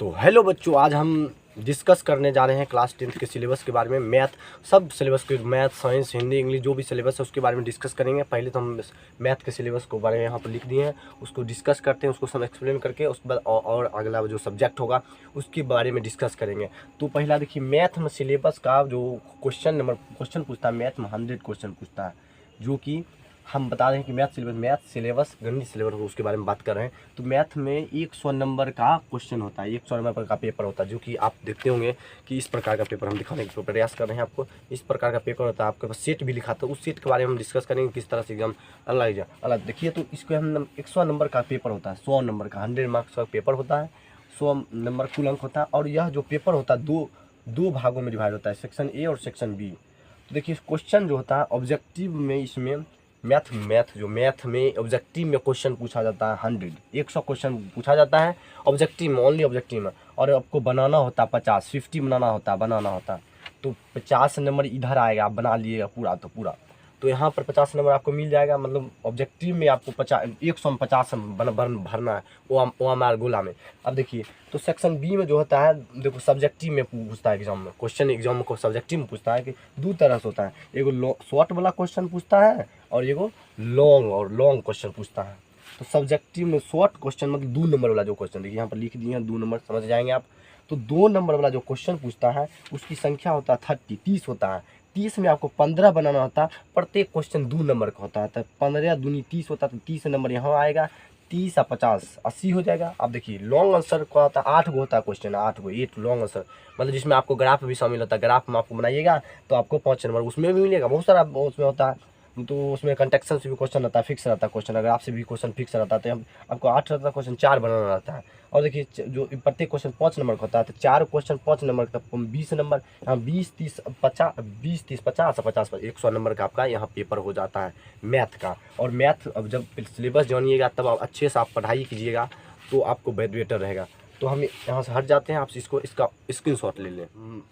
तो हेलो बच्चों, आज हम डिस्कस करने जा रहे हैं क्लास 10th के सिलेबस के बारे में। मैथ, सब सिलेबस के, मैथ, साइंस, हिंदी, इंग्लिश, जो भी सिलेबस है उसके बारे में डिस्कस करेंगे। पहले तो हम मैथ के सिलेबस को बारे में यहाँ पर लिख दिए हैं, उसको डिस्कस करते हैं, उसको सब एक्सप्लेन करके उसके बाद और अगला जो सब्जेक्ट होगा उसके बारे में डिस्कस करेंगे। तो पहला देखिए, मैथ में सिलेबस का जो क्वेश्चन पूछता है, मैथ में 100 क्वेश्चन पूछता है, जो कि हम बता रहे हैं कि मैथ सिलेबस गणित सिलेबस उसके बारे में बात कर रहे हैं। तो मैथ में 100 नंबर का क्वेश्चन होता है, 100 नंबर का पेपर होता है, जो कि आप देखते होंगे कि इस प्रकार का पेपर हम दिखाने का प्रयास कर रहे हैं आपको। इस प्रकार का पेपर होता है, आपके पास सेट भी लिखा था, उस सेट के बारे में हम डिस्कस करेंगे किस तरह से एग्जाम अलग देखिए। तो इसको हम 100 नंबर का पेपर होता है, 100 नंबर का 100 मार्क्स का पेपर होता है, 100 नंबर कुल अंक होता है। और यह जो पेपर होता है दो भागों में डिवाइड होता है, सेक्शन ए और सेक्शन बी। तो देखिए, क्वेश्चन जो होता है ऑब्जेक्टिव में, इसमें मैथ में ऑब्जेक्टिव में क्वेश्चन पूछा जाता है 100 क्वेश्चन पूछा जाता है ऑब्जेक्टिव में, ओनली ऑब्जेक्टिव में। और आपको बनाना होता है 50 बनाना होता है। तो 50 नंबर इधर आएगा, आप बना लिएगा पूरा। तो यहाँ पर 50 नंबर आपको मिल जाएगा, मतलब ऑब्जेक्टिव में आपको 100 में 50 भरना है वो हमारे गोला में। अब देखिए, तो सेक्शन बी में जो होता है, देखो सब्जेक्टिव में पूछता है एग्जाम में, क्वेश्चन एग्जाम को सब्जेक्टिव में पूछता है कि दो तरह से होता है, एगो शॉर्ट वाला क्वेश्चन पूछता है और एगो लॉन्ग क्वेश्चन पूछता है। तो सब्जेक्टिव में शॉर्ट क्वेश्चन मतलब 2 नंबर वाला जो क्वेश्चन, देखिए यहाँ पर लिख दिए हैं 2 नंबर, समझ जाएंगे आप। तो 2 नंबर वाला जो क्वेश्चन पूछता है उसकी संख्या होता है 30 होता है। 30 में आपको 15 बनाना होता है, प्रत्येक क्वेश्चन 2 नंबर का होता है। तो 15 दूनी 30 होता है, तो 30 नंबर यहाँ आएगा, 30 और 50 80 हो जाएगा। अब देखिए, लॉन्ग आंसर का होता है 8 गो होता है क्वेश्चन, 8 लॉन्ग आंसर, मतलब जिसमें आपको ग्राफ भी शामिल होता है। ग्राफ में आपको बनाइएगा तो आपको 5 नंबर उसमें भी मिलेगा, बहुत सारा उसमें होता है। तो उसमें कंटेक्शन से भी क्वेश्चन रहता है, फिक्स रहता है क्वेश्चन, अगर आपसे भी क्वेश्चन फिक्स रहता है। तो आपको 8 रहता है क्वेश्चन, 4 बनाना रहता है। और देखिए, जो प्रत्येक क्वेश्चन 5 नंबर का होता है, तो 4 क्वेश्चन 5 नंबर का, 20 नंबर। यहाँ 20 30 50 20 30 50 और 50 पर 100 नंबर का आपका यहाँ पेपर हो जाता है मैथ का। और मैथ अब जब सिलेबस जानिएगा तब आप अच्छे से आप पढ़ाई कीजिएगा, तो आपको बेटर रहेगा। तो हम यहाँ से हट जाते हैं, आप इसका स्क्रीनशॉट ले लें।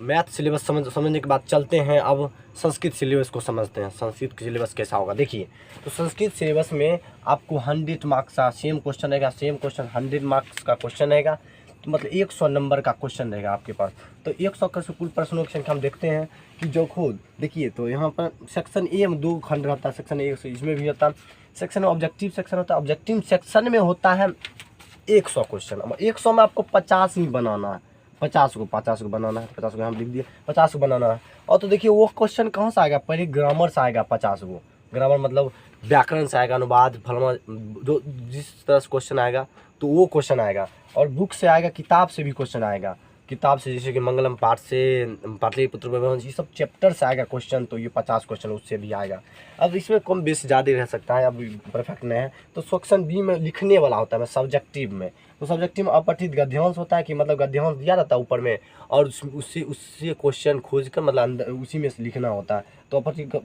मैथ सिलेबस समझने के बाद चलते हैं अब संस्कृत सिलेबस को समझते हैं। संस्कृत सिलेबस कैसा होगा देखिए। तो संस्कृत सिलेबस में आपको 100 मार्क्स का सेम क्वेश्चन रहेगा, 100 मार्क्स का क्वेश्चन रहेगा। तो मतलब 100 नंबर का क्वेश्चन रहेगा आपके पास। तो 100 का कुल प्रश्नों की संख्या हम देखते हैं कि जो खुद देखिए, तो यहाँ पर सेक्शन ए में 2 खंड रहता है, सेक्शन ए इसमें भी होता है। सेक्शन ऑब्जेक्टिव सेक्शन होता है, ऑब्जेक्टिव सेक्शन में होता है 100 क्वेश्चन। अब 100 में आपको 50 ही बनाना है, 50 को बनाना है, 50 को हम लिख दिए, 50 को बनाना है। और तो देखिए, वो क्वेश्चन कहाँ से आएगा, पहले ग्रामर से आएगा 50 को। ग्रामर मतलब व्याकरण से आएगा, अनुवाद फलमा, जो जिस तरह से क्वेश्चन आएगा तो वो क्वेश्चन आएगा। और बुक से आएगा, किताब से भी क्वेश्चन आएगा, किताब से जैसे कि मंगलम पाठ से, पाटलिपुत्र वैभव, ये सब चैप्टर से आएगा क्वेश्चन। तो ये 50 क्वेश्चन उससे भी आएगा। अब इसमें कम बेस ज़्यादा रह सकता है, अब परफेक्ट नहीं है। तो सेक्शन बी में लिखने वाला होता है सब्जेक्टिव में। तो सब्जेक्टिव में अपठित गद्यांश होता है, कि मतलब गद्यांश दिया रहता है ऊपर में, और उससे क्वेश्चन खोज कर मतलब अंदर उसी में से लिखना होता है। तो अपठित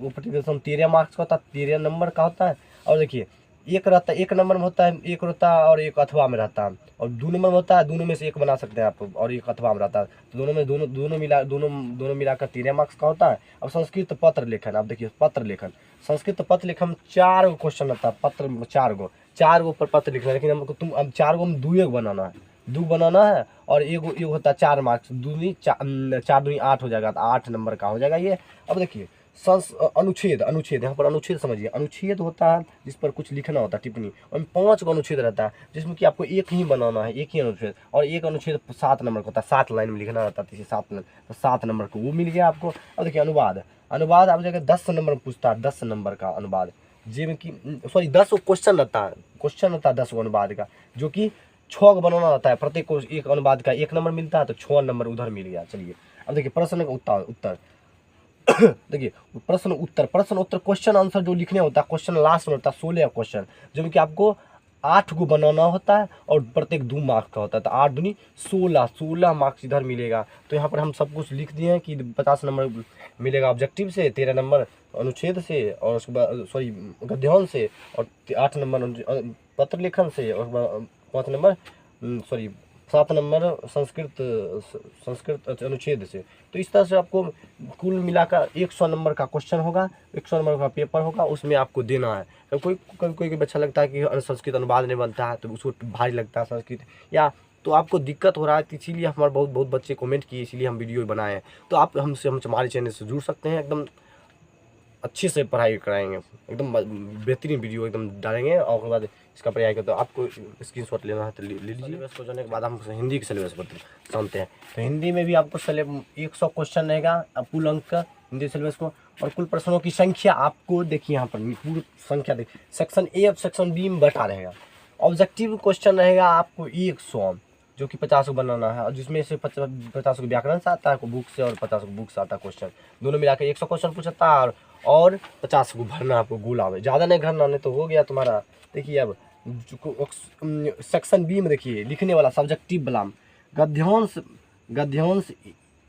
13 मार्क्स का होता है, 13 नंबर का होता है। और देखिए, एक रहता है, 1 नंबर में होता है, एक रहता है और एक अथवा में रहता है। और 2 नंबर में होता है, दोनों में से एक बना सकते हैं आप, और एक अथवा में रहता है। तो दोनों मिलाकर 13 मार्क्स का होता है। अब संस्कृत पत्र लेखन, आप देखिए पत्र लेखन, संस्कृत पत्र लेखन में 4 गो क्वेश्चन रहता है, पत्र में 4 गो पर पत्र लिखना है। लेकिन हमको अब 4 गो में 2 बनाना है, 2 बनाना है। और एगो होता है 4 मार्क्स, 4 दूनी 8 हो जाएगा, तो 8 नंबर का हो जाएगा ये। अब देखिए, अनुच्छेद यहाँ पर अनुच्छेद समझिए, अनुच्छेद होता है जिस पर कुछ लिखना होता है, टिप्पणी। और 5 का अनुच्छेद रहता है, जिसमें कि आपको एक ही बनाना है, एक ही अनुच्छेद। और एक अनुच्छेद 7 नंबर का होता है, 7 लाइन में लिखना रहता है, 7 लाइन, तो 7 नंबर को वो मिल गया आपको। अब देखिए, अनुवाद आप जगह 10 नंबर में पूछता है, 10 नंबर का अनुवाद, जिसमें कि 10 क्वेश्चन रहता है 10 को अनुवाद का, जो कि 6 को बनाना रहता है। प्रत्येक को एक अनुवाद का 1 नंबर मिलता है, तो 6 नंबर उधर मिल गया। चलिए, अब देखिए प्रश्न का उत्तर देखिए, प्रश्न उत्तर क्वेश्चन आंसर जो लिखने होता है, क्वेश्चन लास्ट में होता है 16 क्वेश्चन, जो कि आपको 8 को बनाना होता है, और प्रत्येक 2 मार्क्स का होता है। तो 8 दूनी 16 मार्क्स इधर मिलेगा। तो यहाँ पर हम सब कुछ लिख दिए हैं कि 50 नंबर मिलेगा ऑब्जेक्टिव से, 13 नंबर अनुच्छेद से, और उसके बाद गद्यांश से, और 8 नंबर पत्र लेखन से, और 5 नंबर 7 नंबर संस्कृत अनुच्छेद से। तो इस तरह से आपको कुल मिलाकर 100 नंबर का क्वेश्चन होगा, 100 नंबर का पेपर होगा, उसमें आपको देना है। कोई अच्छा लगता है कि संस्कृत अनुवाद नहीं बनता है, तो उसको भारी लगता है संस्कृत, या तो आपको दिक्कत हो रहा है, तो इसीलिए हमारे बहुत बहुत बच्चे कमेंट किए, इसीलिए हम वीडियो बनाए हैं। तो आप हमसे हमारे चैनल से जुड़ सकते हैं, एकदम अच्छे से पढ़ाई कराएंगे, एकदम बेहतरीन वीडियो एकदम डालेंगे। और उसके बाद इसका पढ़ाई करते तो आपको स्क्रीनशॉट लेना है तो ले लीजिए। सिलेबस को जाने के बाद हम हिंदी के सिलेबस पर जानते हैं। तो हिंदी में भी आपको 100 क्वेश्चन रहेगा, कुल अंक का हिंदी सिलेबस को, और कुल प्रश्नों की संख्या आपको देखिए यहाँ पर पूरी संख्या देखिए, सेक्शन ए और सेक्शन बी में बटा रहेगा। ऑब्जेक्टिव क्वेश्चन रहेगा आपको 100, जो कि 50 को बनाना है, और जिसमें से 50 को व्याकरण से आता है बुक से, और 50 को बुक से आता है क्वेश्चन, दोनों मिलाकर 100 क्वेश्चन पूछता है, और 50 को भरना आपको गुलाब है, ज़्यादा नहीं भरना, नहीं तो हो गया तुम्हारा। देखिए अब सेक्शन बी में देखिए लिखने वाला सब्जेक्टिव वाला गद्यांश, गद्यांश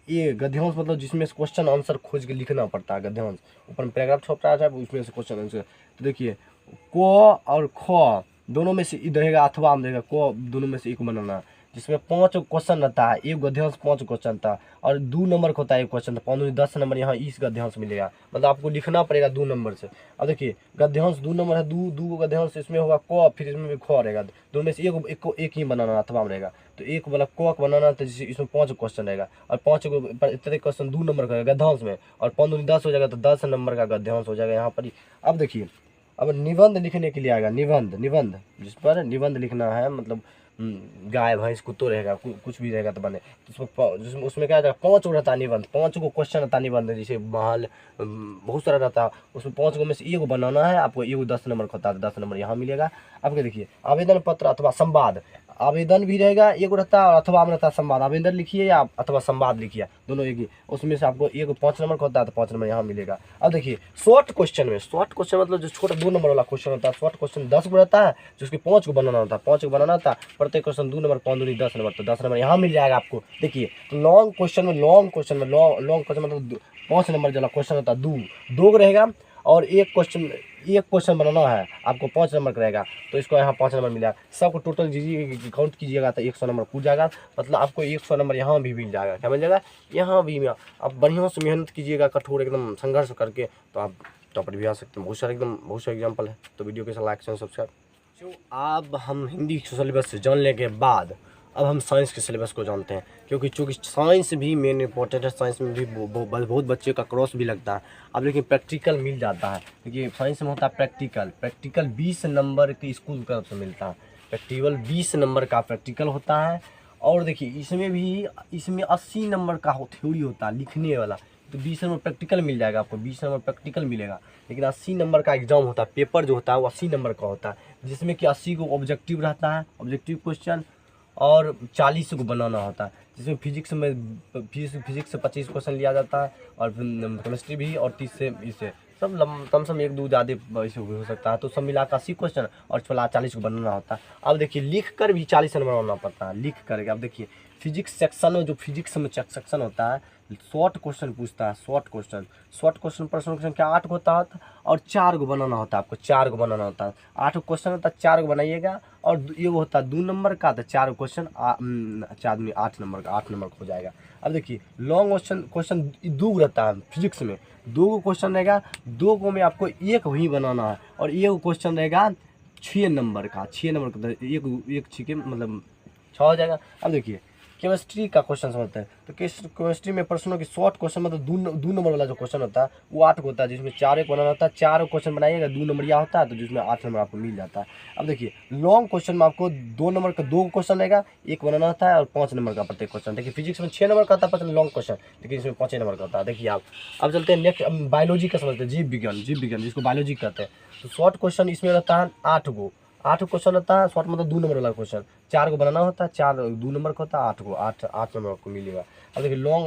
ये गद्यांश मतलब जिसमें से क्वेश्चन आंसर खोज के लिखना पड़ता है। गद्यांश ऊपर में पैराग्राफ छपता है, उसमें से क्वेश्चन आंसर। तो देखिए क और ख दोनों में से रहेगा, अथवा में रहेगा, क दोनों में से एक बनाना, जिसमें 5 क्वेश्चन रहता है। एक गद्यांश 5 क्वेश्चन था, और 2 नंबर का होता है एक क्वेश्चन, तो 5 10 नंबर यहाँ इस गद्यांश मिलेगा, मतलब आपको लिखना पड़ेगा 2 नंबर से। अब देखिए गद्यांश 2 नंबर है, दो गद्यांश इसमें होगा क, फिर इसमें भी ख रहेगा, दोनों में से एक ही बनाना अथवा में रहेगा। तो एक वाला क बनाना, तो जैसे इसमें 5 क्वेश्चन रहेगा, और 5 इतने क्वेश्चन 2 नंबर का गद्यांश में, और 5 दूनी 10 हो जाएगा, तो 10 नंबर का गद्यांश हो जाएगा यहाँ पर। अब देखिए अब निबंध लिखने के लिए आएगा, निबंध जिस पर निबंध लिखना है, मतलब गाय भैंस कुत्तो रहेगा, कुछ भी रहेगा तो बने, तो उसमें क्या रहता है, 5 गो रहता है निबंध, 5 गो क्वेश्चन रहता है निबंध, जैसे महल बहुत सारा रहता है, उसमें 5 गो में से एक बनाना है आपको, एक 10 नंबर का होता है, 10 नंबर यहाँ मिलेगा आपको। देखिए आवेदन पत्र अथवा संवाद, आवेदन भी रहेगा एक रहता है, और अथवा में रहता है संवाद, आवेदन लिखिए या अथवा संवाद लिखिए, दोनों एक ही, उसमें से आपको एक 5 नंबर का होता है, तो 5 नंबर यहाँ मिलेगा। अब देखिए शॉर्ट क्वेश्चन में, शॉर्ट क्वेश्चन मतलब जो छोटा 2 नंबर वाला क्वेश्चन होता है, शॉर्ट क्वेश्चन 10 को रहता है, जिसके 5 को बनाना होता है, 5 को बनाना था, प्रत्येक क्वेश्चन 2 नंबर, 5 दूनी 10 नंबर, तो 10 नंबर यहाँ मिल जाएगा आपको। देखिए तो लॉन्ग क्वेश्चन में, लॉन्ग क्वेश्चन मतलब 5 नंबर वाला क्वेश्चन होता है, दो रहेगा, और एक क्वेश्चन बनाना है आपको, 5 नंबर का रहेगा, तो इसको यहाँ 5 नंबर मिलेगा। सबको टोटल काउंट कीजिएगा तो 100 नंबर पूछ जाएगा, मतलब आपको 100 नंबर यहाँ भी मिल जाएगा। क्या मिल जाएगा यहाँ भी? आप बढ़िया से मेहनत कीजिएगा, कठोर एकदम संघर्ष करके, तो आप टॉपर भी आ सकते हैं। बहुत सारे एग्जाम्पल है। तो वीडियो के साथ लाइक शेयर सब्सक्राइब। अब हम हिंदी सिलेबस से जानने के बाद अब हम साइंस के सिलेबस को जानते हैं, क्योंकि चूँकि साइंस भी मेन इंपॉर्टेंट है, साइंस में भी बहुत बच्चे का क्रॉस भी लगता है। अब लेकिन प्रैक्टिकल मिल जाता है, क्योंकि साइंस में होता है प्रैक्टिकल 20 नंबर की स्कूल की तरफ से मिलता है, प्रैक्टिकल 20 नंबर का प्रैक्टिकल होता है। और देखिए इसमें 80 नंबर का थ्योरी होता है लिखने वाला, तो 20 नंबर प्रैक्टिकल मिल जाएगा आपको, 20 नंबर प्रैक्टिकल मिलेगा। लेकिन 80 नंबर का एग्जाम होता है, पेपर जो होता है वो 80 नंबर का होता है, जिसमें कि 80 को ऑब्जेक्टिव रहता है, ऑब्जेक्टिव क्वेश्चन, और 40 को बनाना होता है, जिसमें फिजिक्स से 25 क्वेश्चन लिया जाता है, और केमिस्ट्री भी, और 30 से इससे सब कम से कम 1-2 ज़्यादा ऐसे हो सकता है, तो सब मिला कर 80 क्वेश्चन, और 40 को बनाना होता है। अब देखिए लिख कर भी 40 नंबर बनाना पड़ता है, लिख करके। अब देखिए फिजिक्स सेक्शन में, जो फिजिक्स में सेक्शन होता है, शॉर्ट क्वेश्चन पूछता है, शॉर्ट क्वेश्चन प्रश्न की संख्या 8 को होता है, और 4 को बनाना होता है आपको, 4 को बनाना होता है। 8 क्वेश्चन होता है, 4 को बनाइएगा, और ये होता है 2 नंबर का, तो 4 क्वेश्चन 4 में 8 नंबर का, 8 नंबर का हो जाएगा। अब देखिए लॉन्ग क्वेश्चन 2 रहता है फिजिक्स में, 2 क्वेश्चन रहेगा, 2 को में आपको एक ही बनाना है, और एक क्वेश्चन रहेगा 6 नंबर का, 6 नंबर का, एक 6 के मतलब 6 हो जाएगा। अब देखिए केमिस्ट्री का क्वेश्चन समझते हैं, तो केमिस्ट्री में प्रश्नों की शॉर्ट क्वेश्चन मतलब 2 नंबर वाला जो क्वेश्चन होता है वो 8 को होता है, जिसमें 4 एक बनाना होता है, 4 क्वेश्चन बनाइएगा, 2 नंबर यह होता है, तो जिसमें 8 नंबर आपको मिल जाता है। अब देखिए लॉन्ग क्वेश्चन में आपको 2 नंबर का 2 क्वेश्चन रहेगा, एक बनाना होता है, और 5 नंबर का प्रत्येक क्वेश्चन। देखिए फिजिक्स में 6 नंबर का होता है लॉन्ग क्वेश्चन, लेकिन इसमें 5 नंबर का होता है। देखिए आप अब चलते हैं नेक्स्ट, बायोलॉजी का समझते हैं, जीव विज्ञान जिसको बायोलॉजी कहते हैं। तो शॉर्ट क्वेश्चन इसमें रहता है 8 क्वेश्चन रहता है, शॉर्ट मतलब 2 नंबर वाला क्वेश्चन, 4 को बनाना होता है, 4 2 नंबर का होता है, 8 नंबर आपको मिलेगा। अब देखिए लॉन्ग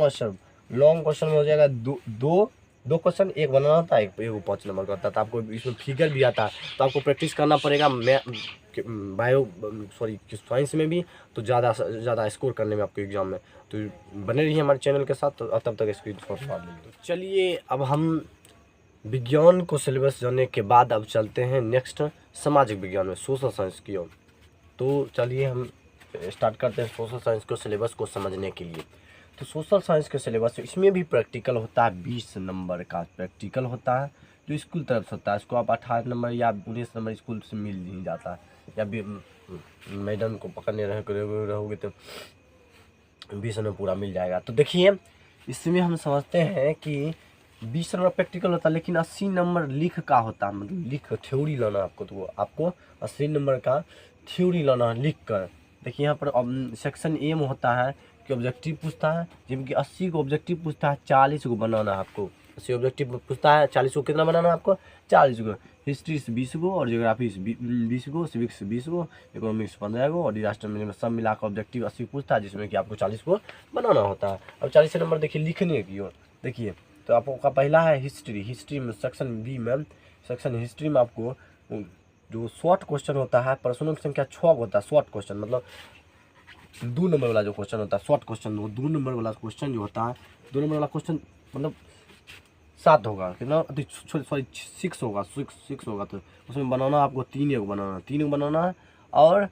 क्वेश्चन में हो जाएगा दो क्वेश्चन, एक बनाना होता है, एक 5 नंबर का होता है। तो आपको इसमें फिगर भी आता है, तो आपको प्रैक्टिस करना पड़ेगा साइंस में भी, तो ज़्यादा स्कोर करने में आपको एग्जाम में। तो बने रहिए हमारे चैनल के साथ, तो तब तक स्क्रीनशॉट मार लीजिए। तो चलिए अब हम विज्ञान को सिलेबस जानने के बाद अब चलते हैं नेक्स्ट सामाजिक विज्ञान में, सोशल साइंस की ओर। तो चलिए हम स्टार्ट करते हैं सोशल साइंस को सिलेबस को समझने के लिए। तो सोशल साइंस के सिलेबस इसमें भी प्रैक्टिकल होता है, 20 नंबर का प्रैक्टिकल होता है, जो स्कूल तरफ से होता है। इसको आप 18 नंबर या 19 नंबर स्कूल से मिल नहीं जाता है, या मैडम को पकड़ने रहोगे तो 20 नंबर पूरा मिल जाएगा। तो देखिए इसमें हम समझते हैं कि 20 नंबर प्रैक्टिकल होता है, लेकिन 80 नंबर लिख का होता है, मतलब लिख थ्योरी लाना आपको, तो आपको 80 नंबर का थ्योरी लाना लिख कर। देखिए यहाँ पर सेक्शन ए में होता है कि ऑब्जेक्टिव पूछता है, जबकि 80 को ऑब्जेक्टिव पूछता है 40 को बनाना है आपको। 80 ऑब्जेक्टिव पूछता है, 40 को कितना बनाना है आपको, 40 को। हिस्ट्री से 20 को और जियोग्राफी से 20 को, सिविक्स से 20 को, इकोनॉमिक्स 15 को और डिजास्टर मैनेजमेंट सब मिलाकर ऑब्जेक्टिव 80 पूछता है, जिसमें कि आपको 40 को बनाना होता है। अब 40 नंबर देखिए लिखने की ओर देखिए, तो आपका पहला है हिस्ट्री। हिस्ट्री में सेक्शन बी में, सेक्शन हिस्ट्री में आपको जो शॉर्ट क्वेश्चन होता है, प्रश्नों की संख्या 6 होता है। शॉर्ट क्वेश्चन मतलब 2 नंबर वाला जो क्वेश्चन होता है शॉर्ट क्वेश्चन, वो 2 नंबर वाला क्वेश्चन जो होता है, 2 नंबर वाला क्वेश्चन मतलब 7 होगा, कितना सॉरी 6 होगा, 6 होगा। तो उसमें बनाना आपको 3 को बनाना है, 3 को बनाना है और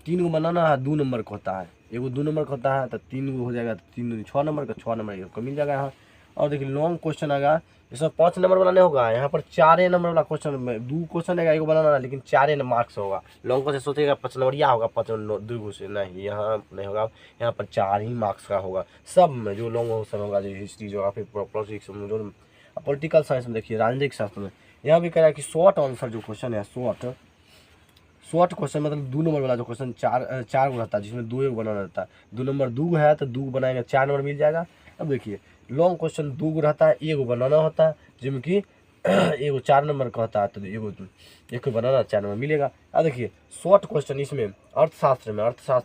3 को बनाना है, 2 नंबर का होता है, एगो 2 नंबर का होता है, तो 3 को हो जाएगा, तो 3 6 नंबर का, 6 नंबर को मिल जाएगा यहाँ। और देखिए लॉन्ग क्वेश्चन आएगा, इसमें 5 नंबर वाला नहीं होगा, यहाँ पर 4 नंबर वाला क्वेश्चन में 2 क्वेश्चन आएगा, एगो बनाना है, लेकिन 4 मार्क्स होगा। लॉन्ग क्वेश्चन सोचेगा 5 नंबरिया होगा, 5 2 क्वेश्चन नहीं, यहाँ नहीं होगा, यहाँ पर 4 ही मार्क्स का होगा सब में। जो लॉन्ग क्वेश्चन होगा, जो हिस्ट्री जोग्राफी पॉलिटिक्स में, जो पॉलिटिकल साइंस में देखिए, राजनीतिक शास्त्र में, यहाँ भी कह रहा है कि शॉर्ट आंसर जो क्वेश्चन है, शॉर्ट क्वेश्चन मतलब 2 नंबर वाला जो क्वेश्चन 4 को रहता है, जिसमें 2 बनाना रहता है। 2 नंबर 2 है तो 2 बनाएंगे, 4 नंबर मिल जाएगा। अब देखिए लॉन्ग क्वेश्चन 2 को रहता है, 1 बनाना होता है, जिसमें कि एगो 4 नंबर का होता है, तो एक बनाना 4 नंबर मिलेगा। अब देखिए शॉर्ट क्वेश्चन इसमें अर्थशास्त्र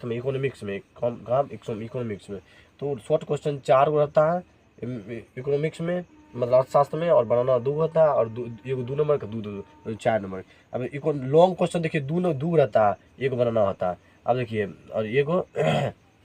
में, इकोनॉमिक्स में, इकोनॉमिक्स में, तो शॉर्ट क्वेश्चन 4 को रहता है इकोनॉमिक्स में, मतलब अर्थशास्त्र में, और बनाना 2 होता है, और एगो 2 नंबर का 2 4 नंबर। अब लॉन्ग क्वेश्चन देखिए 2 रहता है, 1 बनाना होता है। अब देखिए और एगो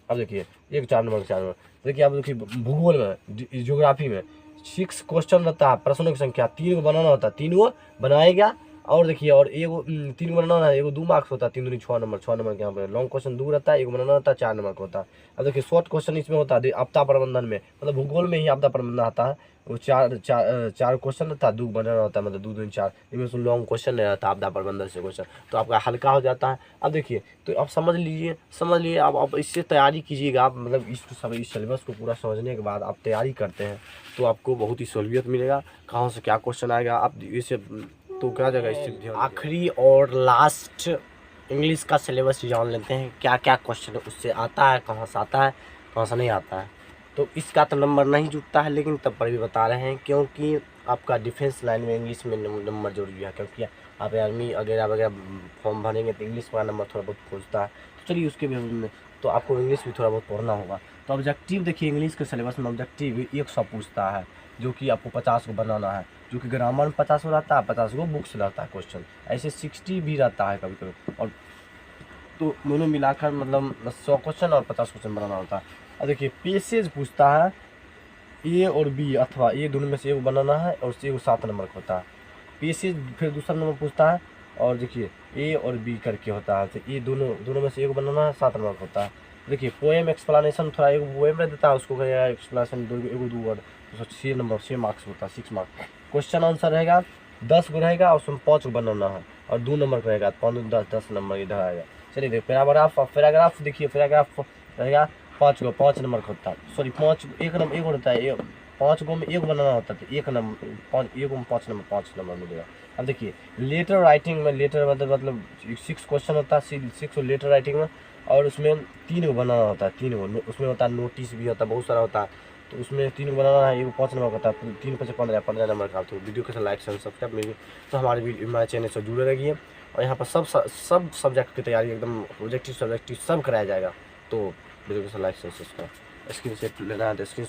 अब देखिए 1 4 नंबर का 4 नंबर। देखिए अब देखिए भूगोल में, ज्योग्राफी में 6 क्वेश्चन रहता है, प्रश्नों की संख्या 3 को बनाना होता है, 3 को बनाएगा। और देखिए और एगो 3 को बनाना है, एगो 2 मार्क्स होता है, 3 दूनी 6 नंबर, 6 नंबर के यहाँ पर लॉन्ग क्वेश्चन 2 रहता है, 1 बनाना होता है, 4 नंबर का होता है। अब देखिए शॉर्ट क्वेश्चन इसमें होता है आपदा प्रबंधन में, मतलब भूगोल में ही आपदा प्रबंधन आता है, वो 4 क्वेश्चन रहता है, 2 बनाना होता है, मतलब 2 दूनी 4, इसमें लॉन्ग क्वेश्चन नहीं रहता आपदा प्रबंधन से क्वेश्चन, तो आपका हल्का हो जाता है। अब देखिए तो आप समझ लीजिए आप इससे तैयारी कीजिएगा आप, मतलब इस सिलेबस को पूरा समझने के बाद आप तैयारी करते हैं तो आपको बहुत ही सहूलियत मिलेगा, कहाँ से क्या क्वेश्चन आएगा आप इसे तो क्या जगह इससे ध्यान। आखिरी और लास्ट इंग्लिश का सिलेबस जान लेते हैं, क्या क्या क्वेश्चन उससे आता है, कहाँ से आता है, कहाँ से नहीं आता है। तो इसका तो नंबर नहीं जुटता है, लेकिन तब पर भी बता रहे हैं, क्योंकि आपका डिफेंस लाइन में इंग्लिश में नंबर जरूरी है, क्योंकि आप आर्मी वगैरह फॉर्म भरेंगे तो इंग्लिश का नंबर थोड़ा बहुत पूछता है। तो चलिए उसके भी तो आपको इंग्लिश भी थोड़ा बहुत पढ़ना होगा। तो ऑब्जेक्टिव देखिए इंग्लिश के सिलेबस में ऑब्जेक्टिव 100 पूछता है, जो कि आपको 50 को बनाना है, जो कि ग्रामर में 50 को रहता है, 50 को बुक्स रहता है क्वेश्चन, ऐसे 60 भी रहता है कभी कभी, और तो दोनों मिलाकर मतलब 100 क्वेश्चन और 50 क्वेश्चन बनाना होता है। अब देखिए पेसेज पूछता है, ए और बी अथवा ए दोनों में से एक बनाना है, और एगो 7 नंबर का होता है। पेसेज फिर दूसरा नंबर पूछता है, और देखिए ए और बी करके होता है, तो ये दोनों में से एक बनाना है, 7 नंबर का होता है। देखिए पोएम एक्सप्लेनेशन, थोड़ा एक पोएम रह देता है, उसको कहेगा एक्सप्लेनेशन, एगो 2 वर्ड, 6 नंबर 6 मार्क्स होता है, 6 मार्क्स। क्वेश्चन आंसर रहेगा 10 गो रहेगा, उसमें 5 गो बनाना है, और 2 नंबर का रहेगा, 5 10 नंबर इधर आएगा। चलिए देखिए पैराग्राफ देखिए, पैराग्राफ रहेगा 5 नंबर का होता है, सॉरी 5 एक नंबर एक होता है, 5 गो में 1 बनाना होता है, तो 1 नंबर 5 नंबर मिलेगा। अब देखिए लेटर राइटिंग में, लेटर मतलब 6 क्वेश्चन होता है, 6 लेटर राइटिंग में, और उसमें 3 गो बनाना होता है, 3 गो उसमें होता है, नोटिस भी होता है, बहुत सारा होता है, तो उसमें 3 गो बनाना है, एगो 5 नंबर का होता है, 3 5 15 नंबर का। तो वीडियो के साथ लाइक सब्सक्राइब मिलिए, तो हमारे चैनल से जुड़े रहिए, और यहाँ पर सब सब्जेक्ट की तैयारी एकदम ऑब्जेक्टिव सब्जेक्टिव सब कराया जाएगा। तो वीडियो के साथ लाइक सब्सक्राइब, स्क्रीन से लेना है तो स्क्रीन